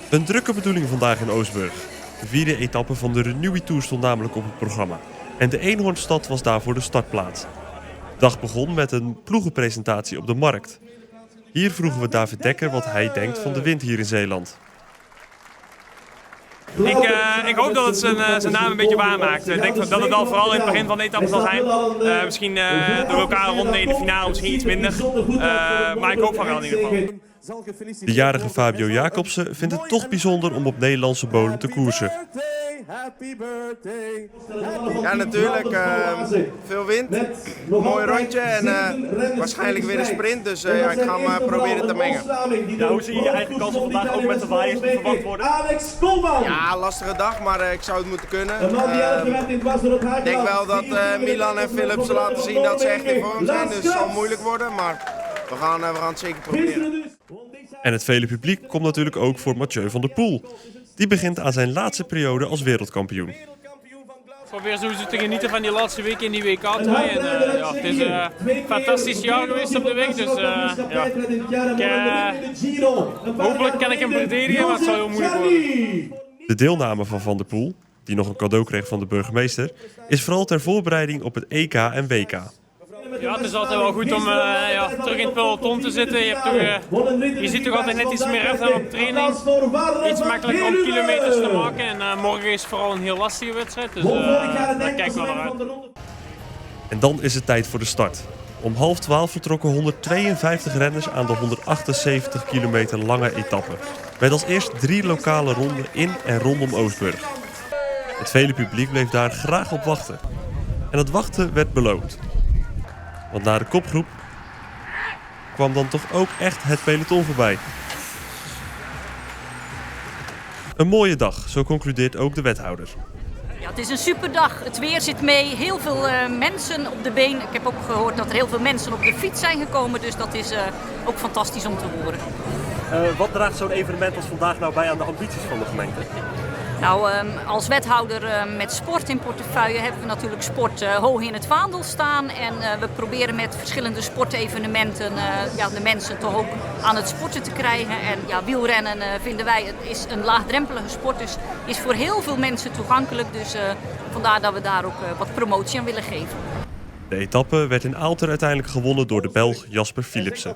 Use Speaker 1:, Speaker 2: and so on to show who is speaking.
Speaker 1: Een drukke bedoeling vandaag in Oostburg. De vierde etappe van de Renewi Tour stond namelijk op het programma. En de Eenhoornstad was daarvoor de startplaats. De dag begon met een ploegenpresentatie op de markt. Hier vroegen we David Dekker wat hij denkt van de wind hier in Zeeland.
Speaker 2: Ik hoop dat het zijn naam een beetje waarmaakt. Ik denk dat het al vooral in het begin van de etappe zal zijn. Misschien de lokale ronde in de finale misschien iets minder. Maar ik hoop van wel in ieder geval.
Speaker 1: De jarige Fabio Jacobsen vindt het toch bijzonder om op Nederlandse bodem te koersen.
Speaker 3: Ja, natuurlijk. Veel wind, mooi rondje en waarschijnlijk weer een sprint. Dus ik ga hem proberen te mengen.
Speaker 4: Ja, hoe zie je je eigen kansen vandaag ook met de waaiers die verwacht worden?
Speaker 3: Ja, lastige dag, maar ik zou het moeten kunnen. Ik denk wel dat Milan en Philips laten zien dat ze echt in vorm zijn. Dus het zal moeilijk worden, maar we gaan het zeker proberen.
Speaker 1: En het vele publiek komt natuurlijk ook voor Mathieu van der Poel. Die begint aan zijn laatste periode als wereldkampioen.
Speaker 2: Ik probeer zo te genieten van die laatste week in die WK-toernooi. Het is een fantastisch jaar geweest op de weg. Dus hopelijk kan ik hem verdedigen, maar het zal heel moeilijk worden.
Speaker 1: De deelname van Van der Poel, die nog een cadeau kreeg van de burgemeester, is vooral ter voorbereiding op het EK en WK.
Speaker 2: Ja, het is altijd wel goed om terug in het peloton te zitten. Je ziet toch altijd net iets meer af dan op training. Iets makkelijker om kilometers te maken. En morgen is vooral een heel lastige wedstrijd. Dus daar kijk ik wel naar uit.
Speaker 1: En dan is het tijd voor de start. Om 11:30 vertrokken 152 renners aan de 178 kilometer lange etappe. Met als eerst 3 lokale ronden in en rondom Oostburg. Het vele publiek bleef daar graag op wachten. En het wachten werd beloond. Want na de kopgroep kwam dan toch ook echt het peloton voorbij. Een mooie dag, zo concludeert ook de wethouder.
Speaker 5: Ja, het is een superdag. Het weer zit mee. Heel veel mensen op de been. Ik heb ook gehoord dat er heel veel mensen op de fiets zijn gekomen. Dus dat is ook fantastisch om te horen.
Speaker 4: Wat draagt zo'n evenement als vandaag nou bij aan de ambities van de gemeente?
Speaker 5: Nou, als wethouder met sport in portefeuille hebben we natuurlijk sport hoog in het vaandel staan. En we proberen met verschillende sportevenementen de mensen toch ook aan het sporten te krijgen. En wielrennen vinden wij is een laagdrempelige sport, dus is voor heel veel mensen toegankelijk. Dus vandaar dat we daar ook wat promotie aan willen geven.
Speaker 1: De etappe werd in Aalter uiteindelijk gewonnen door de Belg Jasper Philipsen.